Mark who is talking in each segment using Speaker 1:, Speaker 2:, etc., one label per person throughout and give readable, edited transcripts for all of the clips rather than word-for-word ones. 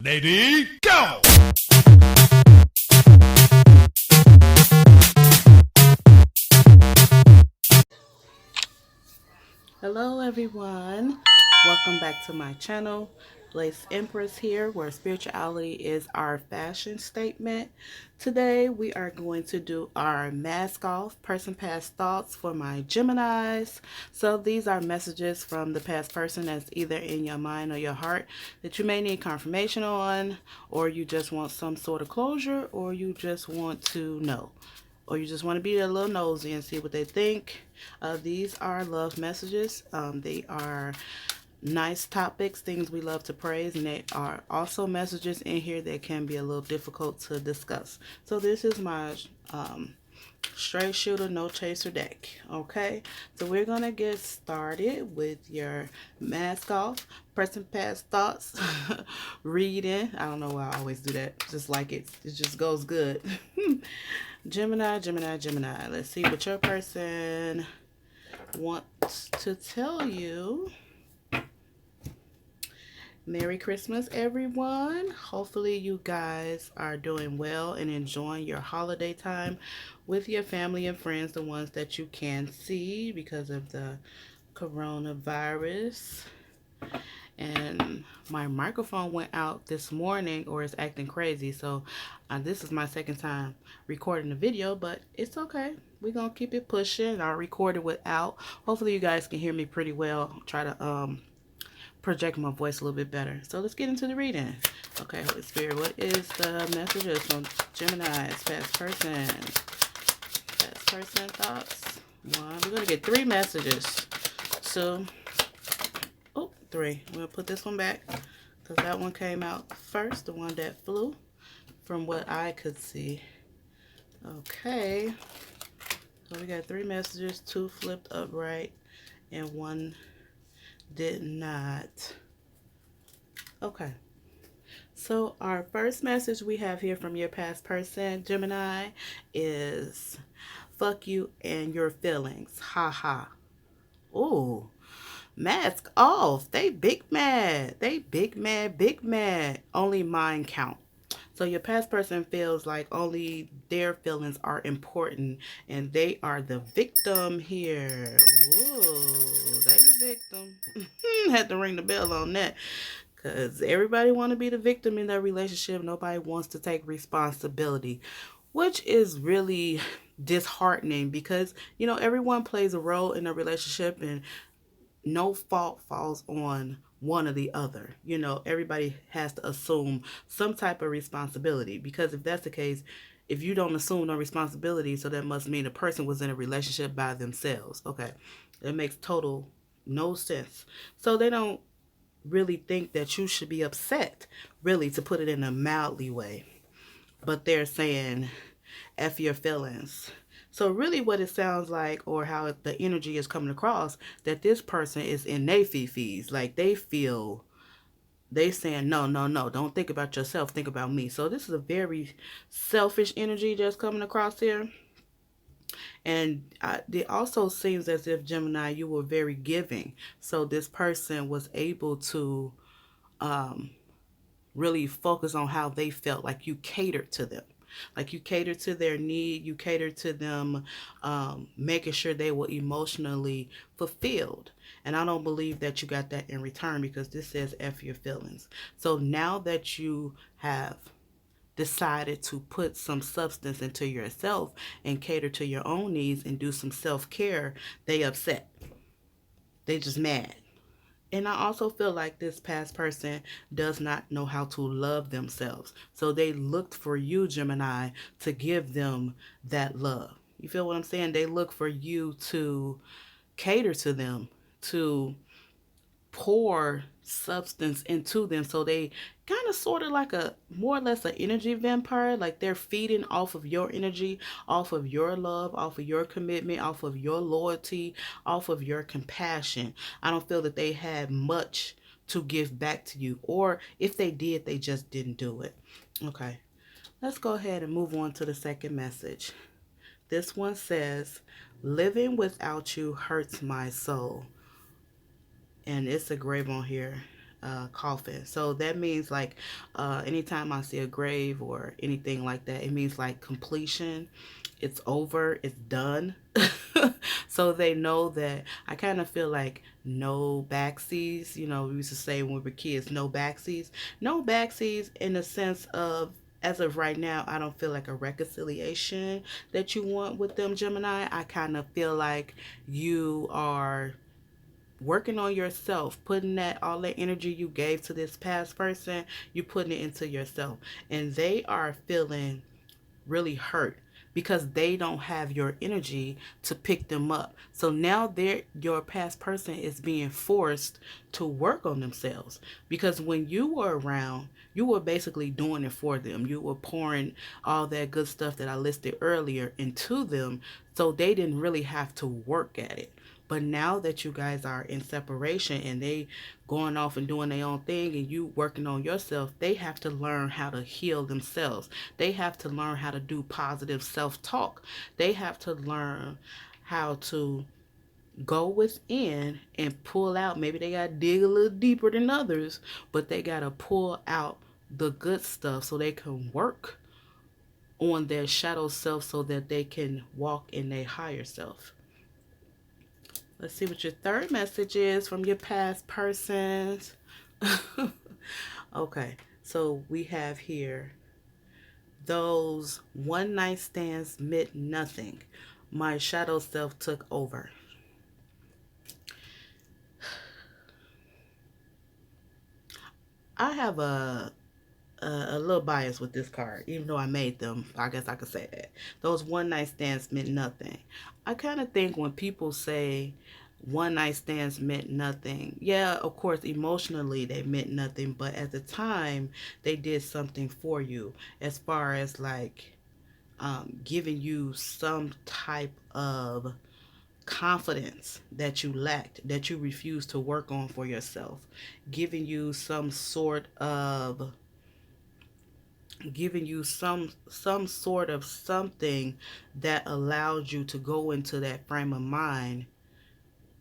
Speaker 1: Lady, go!
Speaker 2: Hello everyone, welcome back to my channel. Lace Empress here, where spirituality is our fashion statement. Today we are going to do our mask off person past thoughts for my Geminis. So these are messages from the past person that's either in your mind or your heart that you may need confirmation on, or you just want some sort of closure, or you just want to know, or you just want to be a little nosy and see what they think. These are love messages. They are nice topics, things we love to praise, and they are also messages in here that can be a little difficult to discuss. So this is my straight shooter, no chaser deck. Okay, so we're gonna get started with your mask off person past thoughts reading. I don't know why I always do that, just like it just goes good. Gemini, Gemini, Gemini. Let's see what your person wants to tell you. Merry Christmas, everyone. Hopefully you guys are doing well and enjoying your holiday time with your family and friends, the ones that you can see because of the coronavirus. And my microphone went out this morning, or it's acting crazy, so this is my second time recording the video, but it's okay. We're gonna keep it pushing. I'll record it without. Hopefully you guys can hear me pretty well. Try to project my voice a little bit better. So let's get into the reading. Okay, Holy Spirit, what is the messages from Gemini's past person? Past person thoughts. One. We're gonna get three messages. Two. Oh, three. We'll put this one back because that one came out first, the one that flew from what I could see. Okay. So we got three messages, two flipped upright, and one did not. Okay. So our first message we have here from your past person, Gemini, is fuck you and your feelings. Ha ha. Ooh. Mask off. They big mad. They big mad, big mad. Only mine count. So your past person feels like only their feelings are important, and they are the victim here. Whoa, they the victim. Had to ring the bell on that, because everybody want to be the victim in their relationship. Nobody wants to take responsibility, which is really disheartening because, you know, everyone plays a role in a relationship and no fault falls on one or the other. You know, everybody has to assume some type of responsibility, because if that's the case, if you don't assume no responsibility, so that must mean a person was in a relationship by themselves. Okay, it makes total no sense. So they don't really think that you should be upset, really, to put it in a mildly way, but they're saying F your feelings. So really what it sounds like, or how the energy is coming across, that this person is in they fees. Like they feel, they saying, no, no, no, don't think about yourself, think about me. So this is a very selfish energy just coming across here. And it also seems as if, Gemini, you were very giving. So this person was able to really focus on how they felt, like you catered to them. Like you catered to their need, you catered to them, making sure they were emotionally fulfilled. And I don't believe that you got that in return, because this says F your feelings. So now that you have decided to put some substance into yourself and cater to your own needs and do some self-care, they upset. They just mad. And I also feel like this past person does not know how to love themselves. So they looked for you, Gemini, to give them that love. You feel what I'm saying? They look for you to cater to them, to pour substance into them. So they kind of sort of like a more or less an energy vampire. Like they're feeding off of your energy, off of your love, off of your commitment, off of your loyalty, off of your compassion. I don't feel that they had much to give back to you, or if they did, they just didn't do it. Okay, let's go ahead and move on to the second message. This one says, living without you hurts my soul. And it's a grave on here. coffin. So that means like anytime I see a grave or anything like that, it means like completion. It's over, it's done. So they know that. I kind of feel like no backseas. You know, we used to say when we were kids, no backseas. No backseas in the sense of, as of right now, I don't feel like a reconciliation that you want with them, Gemini. I kind of feel like you are working on yourself, putting that all that energy you gave to this past person, you putting it into yourself. And they are feeling really hurt because they don't have your energy to pick them up. So now your past person is being forced to work on themselves, because when you were around, you were basically doing it for them. You were pouring all that good stuff that I listed earlier into them, so they didn't really have to work at it. But now that you guys are in separation and they going off and doing their own thing and you working on yourself, they have to learn how to heal themselves. They have to learn how to do positive self-talk. They have to learn how to go within and pull out. Maybe they got to dig a little deeper than others, but they got to pull out the good stuff so they can work on their shadow self so that they can walk in their higher self. Let's see what your third message is from your past persons. Okay, so we have here, those one night stands meant nothing. My shadow self took over. I have a little bias with this card, even though I made them. I guess I could say that. Those one night stands meant nothing. I kind of think when people say one night stands meant nothing, yeah, of course, emotionally they meant nothing, but at the time they did something for you, as far as like giving you some type of confidence that you lacked, that you refused to work on for yourself, giving you some sort of sort of something that allowed you to go into that frame of mind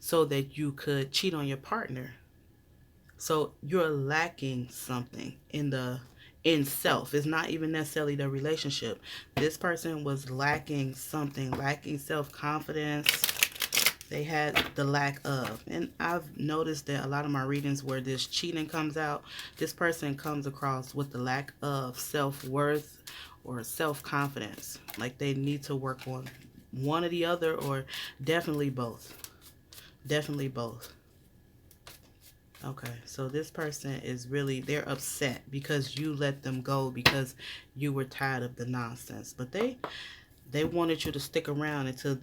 Speaker 2: so that you could cheat on your partner. So you're lacking something in self. It's not even necessarily the relationship. This person was lacking something, lacking self-confidence. They had the lack of. And I've noticed that a lot of my readings where this cheating comes out, this person comes across with the lack of self-worth or self-confidence. Like they need to work on one or the other, or definitely both. Definitely both. Okay, so this person is really, they're upset because you let them go because you were tired of the nonsense. But they wanted you to stick around until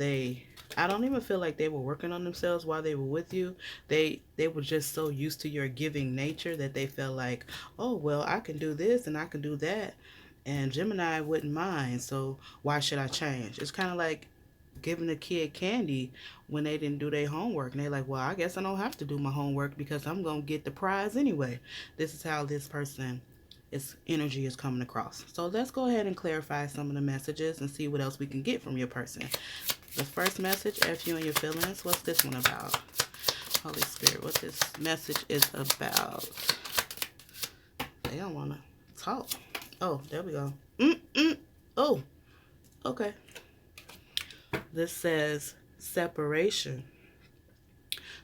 Speaker 2: I don't even feel like they were working on themselves while they were with you. They were just so used to your giving nature that they felt like, oh, well, I can do this and I can do that. And Gemini wouldn't mind, so why should I change? It's kind of like giving a kid candy when they didn't do their homework. And they're like, well, I guess I don't have to do my homework because I'm going to get the prize anyway. This is how this person, its energy is coming across. So let's go ahead and clarify some of the messages and see what else we can get from your person. The first message, F you and your feelings. What's this one about? Holy Spirit, what this message is about. They don't want to talk. Oh, there we go. Oh, okay. This says separation.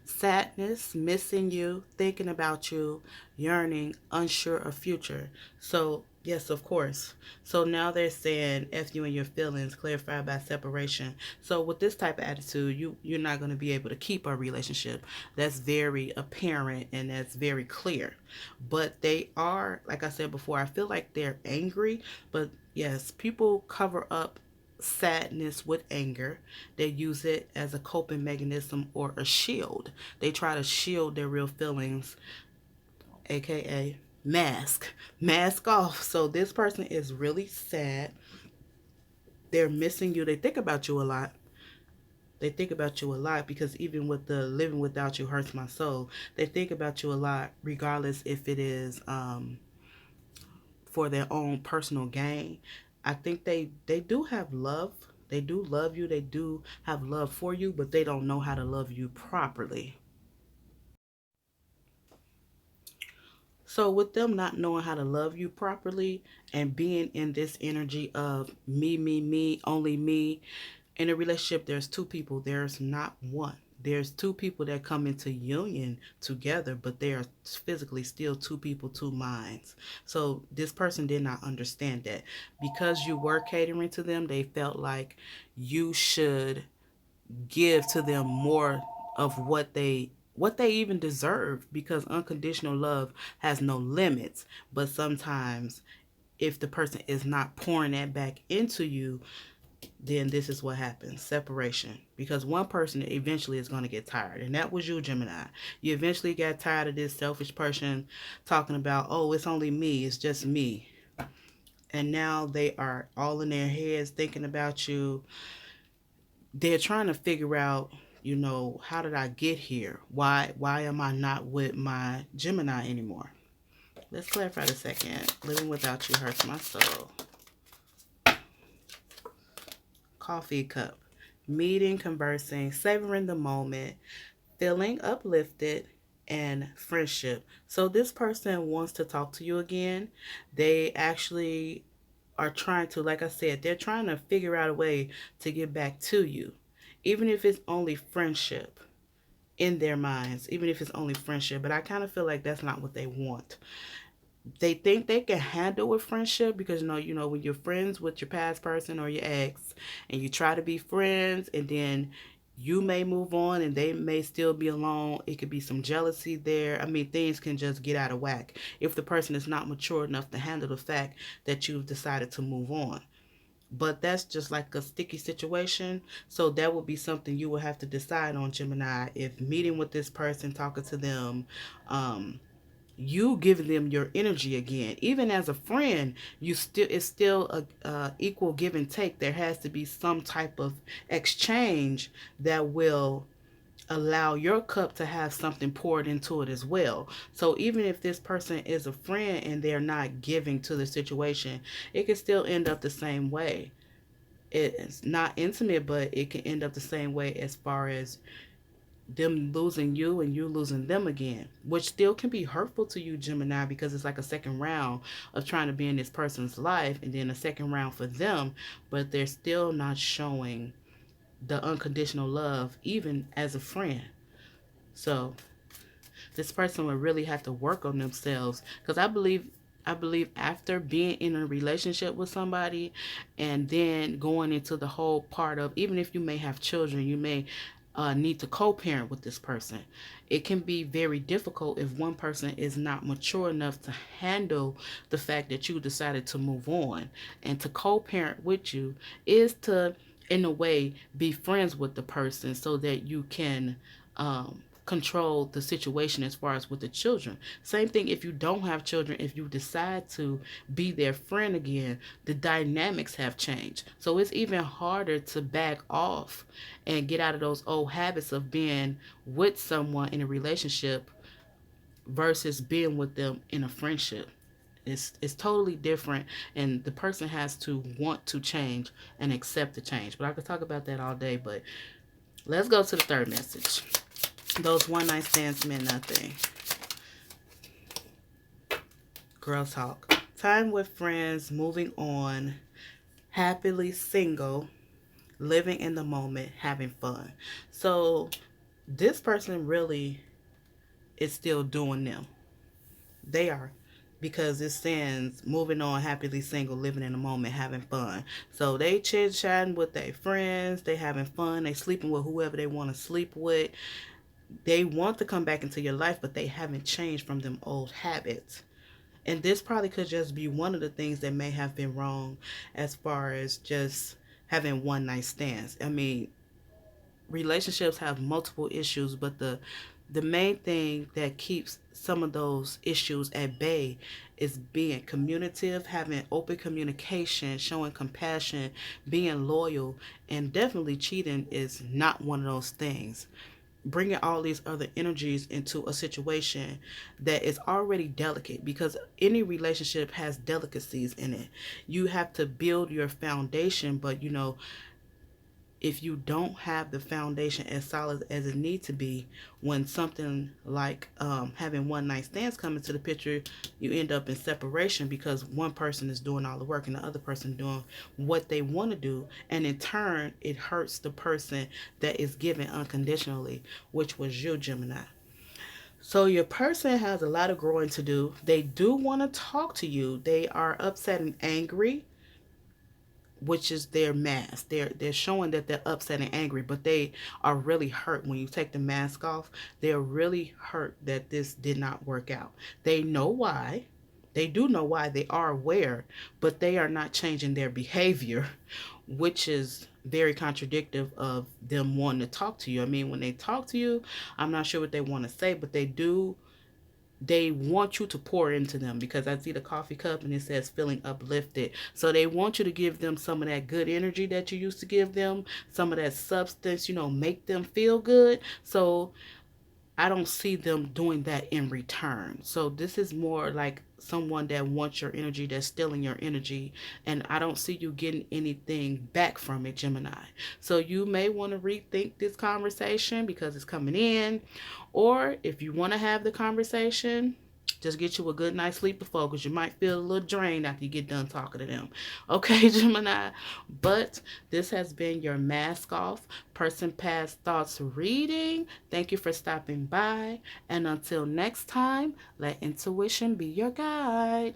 Speaker 2: Sadness, missing you, thinking about you, yearning, unsure of future. So, yes, of course. So now they're saying F you and your feelings, clarified by separation. So with this type of attitude, you're not going to be able to keep a relationship. That's very apparent and that's very clear. But they are, like I said before, I feel like they're angry. But yes, people cover up sadness with anger. They use it as a coping mechanism or a shield. They try to shield their real feelings, aka mask off. So this person is really sad. They're missing you. They think about you a lot. They think about you a lot because even with the living without you hurts my soul, they think about you a lot, regardless if it is for their own personal gain. I think they do have love. They do love you. They do have love for you, but they don't know how to love you properly. So with them not knowing how to love you properly and being in this energy of me, only me, in a relationship, there's two people. There's not one. There's two people that come into union together, but they are physically still two people, two minds. So this person did not understand that. Because you were catering to them, they felt like you should give to them more of what they even deserve, because unconditional love has no limits. But sometimes if the person is not pouring that back into you, then this is what happens: separation. Because one person eventually is going to get tired, and that was you, Gemini. You eventually got tired of this selfish person talking about, oh, it's only me, it's just me. And now they are all in their heads thinking about you. They're trying to figure out, how did I get here? Why am I not with my Gemini anymore? Let's clarify the second. Living without you hurts my soul. Coffee cup. Meeting, conversing, savoring the moment, feeling uplifted, and friendship. So this person wants to talk to you again. They actually are trying to, like I said, they're trying to figure out a way to get back to you. Even if it's only friendship in their minds, even if it's only friendship. But I kind of feel like that's not what they want. They think they can handle with friendship because when you're friends with your past person or your ex and you try to be friends, and then you may move on and they may still be alone, it could be some jealousy there. I mean, things can just get out of whack if the person is not mature enough to handle the fact that you've decided to move on. But that's just like a sticky situation. So that would be something you would have to decide on, Gemini. If meeting with this person, talking to them, you giving them your energy again, even as a friend, it's still a equal give and take. There has to be some type of exchange that will allow your cup to have something poured into it as well. So even if this person is a friend and they're not giving to the situation, it can still end up the same way. It's not intimate, but it can end up the same way as far as them losing you and you losing them again, which still can be hurtful to you, Gemini, because it's like a second round of trying to be in this person's life and then a second round for them, but they're still not showing the unconditional love even as a friend. So this person would really have to work on themselves, because I believe after being in a relationship with somebody and then going into the whole part of, even if you may have children, you may need to co-parent with this person. It can be very difficult if one person is not mature enough to handle the fact that you decided to move on. And to co-parent with you is to, in a way, be friends with the person so that you can control the situation as far as with the children. Same thing if you don't have children. If you decide to be their friend again, the dynamics have changed. So it's even harder to back off and get out of those old habits of being with someone in a relationship versus being with them in a friendship. It's totally different, and the person has to want to change and accept the change. But I could talk about that all day, but let's go to the third message. Those one night stands meant nothing. Girl talk. Time with friends, moving on, happily single, living in the moment, having fun. So this person really is still doing them. They are. Because it sends moving on, happily single, living in the moment, having fun. So they chit-chatting with their friends, they having fun, they sleeping with whoever they want to sleep with. They want to come back into your life, but they haven't changed from them old habits. And this probably could just be one of the things that may have been wrong as far as just having one night stands. I mean, relationships have multiple issues, but the main thing that keeps some of those issues at bay is being communicative, having open communication, showing compassion, being loyal, and definitely cheating is not one of those things. Bringing all these other energies into a situation that is already delicate, because any relationship has delicacies in it. You have to build your foundation, but if you don't have the foundation as solid as it needs to be, when something like having one night stands come into the picture, you end up in separation because one person is doing all the work and the other person doing what they want to do, and in turn it hurts the person that is given unconditionally, which was you, Gemini. So your person has a lot of growing to do. They do want to talk to you. They are upset and angry, which is their mask. They're showing that they're upset and angry, but they are really hurt. When you take the mask off, they're really hurt that this did not work out. They know why. They do know why. They are aware, but they are not changing their behavior, which is very contradictory of them wanting to talk to you. I mean, when they talk to you, I'm not sure what they want to say, but they want you to pour into them, because I see the coffee cup and it says feeling uplifted. So they want you to give them some of that good energy that you used to give them, some of that substance, make them feel good. So I don't see them doing that in return. So this is more like someone that wants your energy, that's stealing your energy, and I don't see you getting anything back from it, Gemini. So you may want to rethink this conversation because it's coming in, or if you want to have the conversation, just get you a good night's sleep before, because you might feel a little drained after you get done talking to them. Okay, Gemini? But this has been your Mask Off Person Past Thoughts reading. Thank you for stopping by. And until next time, let intuition be your guide.